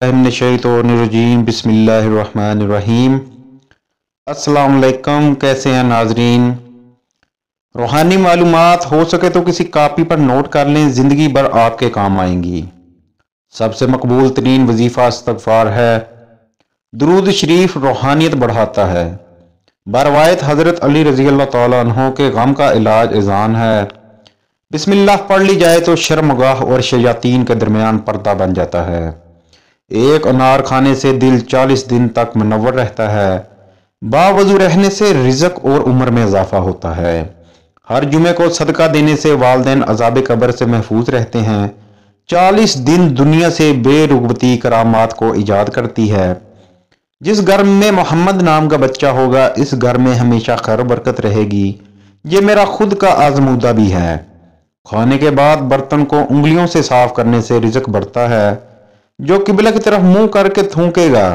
मिनश्शैतानिर्रजीम बिस्मिल्लाहिर्रहमानिर्रहीम। अस्सलाम वालेकुम, कैसे हैं नाजरीन। रूहानी मालूमात हो सके तो किसी कापी पर नोट कर लें, ज़िंदगी भर आपके काम आएंगी। सबसे मकबूल तरीन वजीफ़ा इस्तग़फ़ार है। दुरूद शरीफ रूहानियत बढ़ाता है। बरवायत हज़रत अली रज़ी अल्लाह तआला अन्हो के गम का इलाज अज़ान है। बिस्मिल्लाह पढ़ ली जाए तो शर्मगाह और शयातीन के दरमियान पर्दा बन जाता है। एक अनार खाने से दिल 40 दिन तक मुनव्वर रहता है। बावजू रहने से रिज़्क और उम्र में इजाफा होता है। हर जुमे को सदका देने से वालिदैन अज़ाब कब्र से महफूज रहते हैं। 40 दिन दुनिया से बेरुगबती करामात को ईजाद करती है। जिस घर में मोहम्मद नाम का बच्चा होगा, इस घर में हमेशा खैर बरकत रहेगी। ये मेरा खुद का आजमूदा भी है। खाने के बाद बर्तन को उंगलियों से साफ करने से रिज़्क बढ़ता है। जो किबला की तरफ मुंह करके थूकेगा,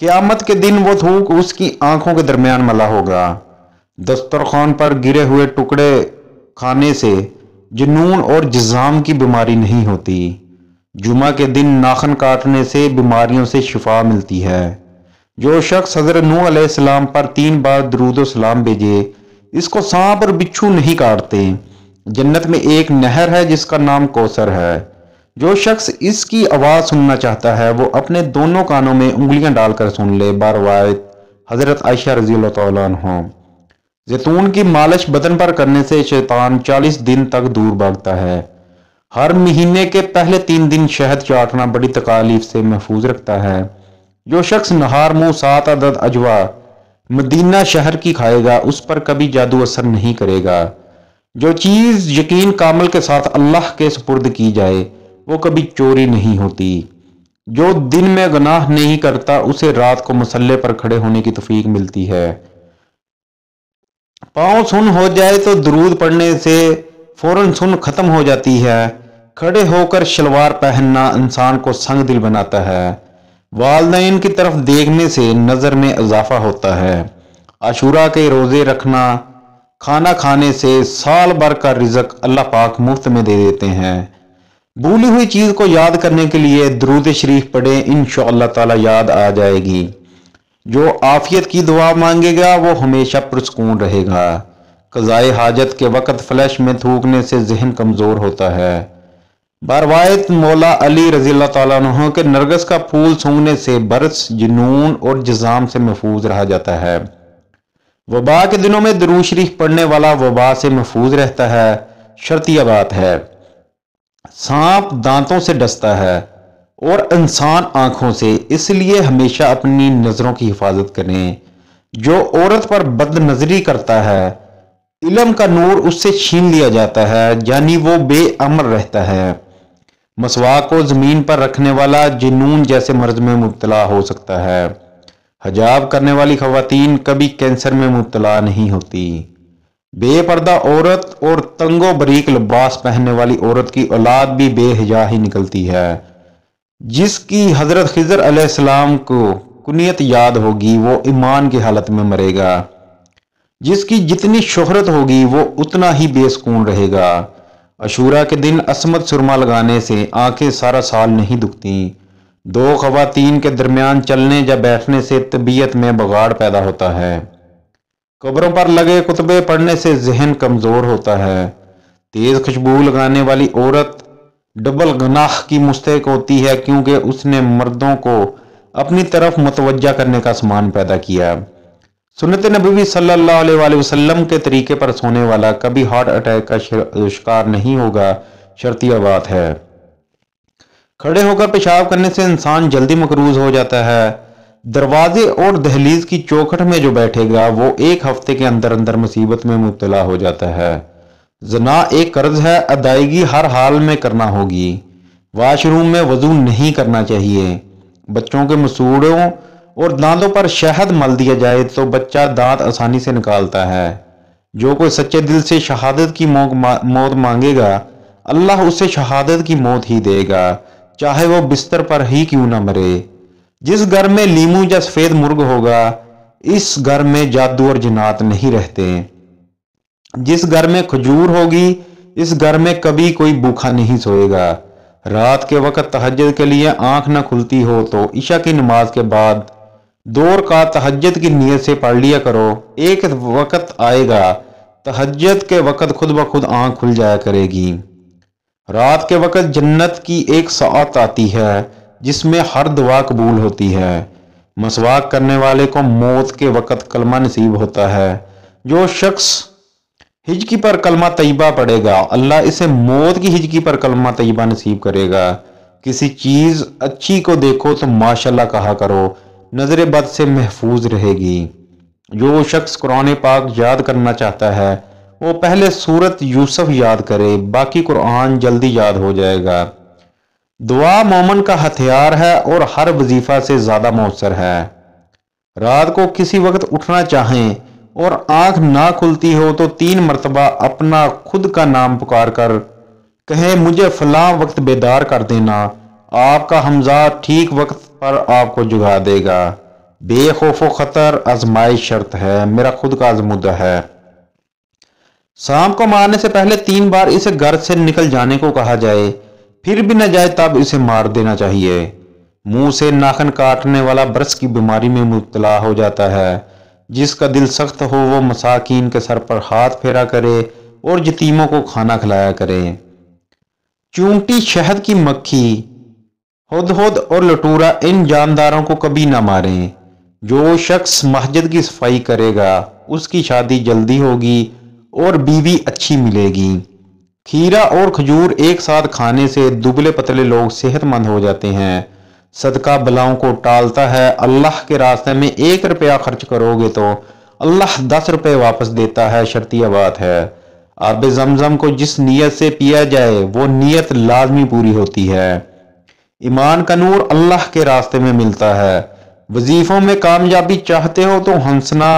क़यामत के दिन वो थूक उसकी आंखों के दरमियान मला होगा। दस्तरखान पर गिरे हुए टुकड़े खाने से जुनून और जिज़ाम की बीमारी नहीं होती। जुमा के दिन नाखन काटने से बीमारियों से शिफा मिलती है। जो शख्स हज़रत नूह अलैहिस्सलाम पर 3 बार दुरूद सलाम भेजे, इसको सांप और बिच्छू नहीं काटते। जन्नत में एक नहर है जिसका नाम कौसर है। जो शख्स इसकी आवाज़ सुनना चाहता है वो अपने दोनों कानों में उंगलियां डालकर सुन ले। बरवायत हज़रत आयशा रज़ी अल्लाह तआला अन्हा। जैतून की मालिश बदन पर करने से शैतान 40 दिन तक दूर भागता है। हर महीने के पहले 3 दिन शहद चाटना बड़ी तकालीफ से महफूज रखता है। जो शख्स नहार मुंह 7 अदद अजवा मदीना शहर की खाएगा, उस पर कभी जादू असर नहीं करेगा। जो चीज़ यकीन कामल के साथ अल्लाह के सुपुर्द की जाए वो कभी चोरी नहीं होती। जो दिन में गुनाह नहीं करता, उसे रात को मसल्ले पर खड़े होने की तौफीक मिलती है। पाँव सुन हो जाए तो दुरूद पढ़ने से फौरन सुन खत्म हो जाती है। खड़े होकर शलवार पहनना इंसान को संग दिल बनाता है। वालिदैन की तरफ देखने से नज़र में इजाफा होता है। आशूरा के रोज़े रखना, खाना खाने से साल भर का रिज़्क अल्लाह पाक मुफ्त में दे देते हैं। भूली हुई चीज़ को याद करने के लिए दुरूद शरीफ पढ़ें, इंशाअल्लाह ताला याद आ जाएगी। जो आफियत की दुआ मांगेगा वो हमेशा पुरस्कून रहेगा। क़ज़ाए हाजत के वक़्त फ्लैश में थूकने से जहन कमज़ोर होता है। बरवायत मौला अली रज़ी अल्लाह तआला अन्हु के नरगिस का फूल सूंघने से बरस, जुनून और जिज़ाम से महफूज रहा जाता है। वबा के दिनों में दुरूद शरीफ पढ़ने वाला वबा से महफूज रहता है। शर्तिया बात है, सांप दांतों से डसता है और इंसान आंखों से, इसलिए हमेशा अपनी नजरों की हिफाजत करें। जो औरत पर बदनजरी करता है, इल्म का नूर उससे छीन लिया जाता है, यानी वो बेअमल रहता है। मसवाक को जमीन पर रखने वाला जुनून जैसे मर्ज में मुब्तला हो सकता है। हिजाब करने वाली खवातीन कभी कैंसर में मुब्तला नहीं होती। बेपर्दा औरत और तंगो बरीक लिबास पहनने वाली औरत की औलाद भी बेहिजा ही निकलती है। जिसकी हजरत खिज़र अलैहिस्सलाम को कुनियत याद होगी वो ईमान की हालत में मरेगा। जिसकी जितनी शोहरत होगी वो उतना ही बेसुकून रहेगा। अशूरा के दिन असमत सुरमा लगाने से आंखें सारा साल नहीं दुखती। 2 खवातीन के दरमियान चलने या बैठने से तबीयत में बगाड़ पैदा होता है। कब्रों पर लगे कुतबे पढ़ने से जहन कमज़ोर होता है। तेज़ खुशबू लगाने वाली औरत डबल गुनाह की मुस्तहिक होती है, क्योंकि उसने मर्दों को अपनी तरफ मुतवज्जा करने का सामान पैदा किया। सुन्नत नबवी सल्लल्लाहु अलैहि वसल्लम के तरीके पर सोने वाला कभी हार्ट अटैक का शिकार नहीं होगा। शर्तिया बात है। खड़े होकर पेशाब करने से इंसान जल्दी मकरूज हो जाता है। दरवाजे और दहलीज की चौखट में जो बैठेगा वो 1 हफ्ते के अंदर अंदर मुसीबत में मुब्तला हो जाता है। ज़ना एक कर्ज है, अदायगी हर हाल में करना होगी। वाशरूम में वजू नहीं करना चाहिए। बच्चों के मसूड़ों और दांतों पर शहद मल दिया जाए तो बच्चा दांत आसानी से निकालता है। जो कोई सच्चे दिल से शहादत की मौत मांगेगा, अल्लाह उसे शहादत की मौत ही देगा, चाहे वो बिस्तर पर ही क्यों ना मरे। जिस घर में लीमू या सफेद मुर्ग होगा, इस घर में जादू और जिन्नात नहीं रहते। जिस घर में खजूर होगी, इस घर में कभी कोई भूखा नहीं सोएगा। رات کے وقت تہجد کے لیے آنکھ نہ کھلتی ہو تو عشاء کی نماز کے بعد 2 رکعت تہجد کی نیت سے پڑھ لیا کرو۔ ایک وقت آئے گا تہجد کے وقت خود بخود آنکھ کھل جایا کرے گی۔ رات کے وقت جنت کی ایک ساعت آتی ہے جس میں ہر دعا قبول ہوتی ہے۔ مسواک کرنے والے کو موت کے وقت کلمہ نصیب ہوتا ہے۔ جو شخص ہجکی پر کلمہ طیبہ پڑھے گا اللہ اسے موت کی ہجکی پر کلمہ طیبہ نصیب کرے گا۔ کسی چیز اچھی کو دیکھو تو ماشاءاللہ کہا کرو، نظر بد سے محفوظ رہے گی۔ جو شخص قرآن پاک یاد کرنا چاہتا ہے وہ پہلے سورت یوسف یاد کرے، باقی قرآن جلدی یاد ہو جائے گا۔ دعا مومن کا ہتھیار ہے اور ہر وظیفہ سے زیادہ مؤثر ہے۔ رات کو کسی وقت اٹھنا چاہیں اور آنکھ نہ کھلتی ہو تو 3 مرتبہ اپنا خود کا نام پکار کر کہیں مجھے فلاں وقت بیدار کر دینا، آپ کا حمزہ ٹھیک وقت پر آپ کو جگا دے گا۔ بے خوف و خطر آزمائش شرط ہے، میرا خود کا آزمودہ ہے۔ سانپ کو مارنے سے پہلے 3 بار اسے گھر سے نکل جانے کو کہا جائے، پھر بھی نہ جائے تب اسے مار دینا چاہیے۔ منہ سے ناخن کاٹنے والا برس کی بیماری میں مبتلا ہو جاتا ہے۔ جس کا دل سخت ہو وہ مساکین کے سر پر ہاتھ پھیرا کرے اور یتیموں کو کھانا کھلایا کرے۔ چونٹی، شہد کی مکھی، ہدہد اور لٹورا ان جانداروں کو کبھی نہ ماریں۔ جو شخص مسجد کی صفائی کرے گا اس کی شادی جلدی ہوگی اور بیوی اچھی ملے گی۔ کھیرا اور کھجور ایک ساتھ کھانے سے دبلے پتلے لوگ صحت مند ہو جاتے ہیں۔ صدقہ بلاؤں کو ٹالتا ہے۔ اللہ کے راستے میں 1 روپیہ خرچ کرو گے تو اللہ 10 روپے واپس دیتا ہے، شرطیہ بات ہے۔ آب زمزم کو جس نیت سے پیا جائے وہ نیت لازمی پوری ہوتی ہے۔ ایمان کا نور اللہ کے راستے میں ملتا ہے۔ وظیفوں میں کامیابی چاہتے ہو تو ہنسنا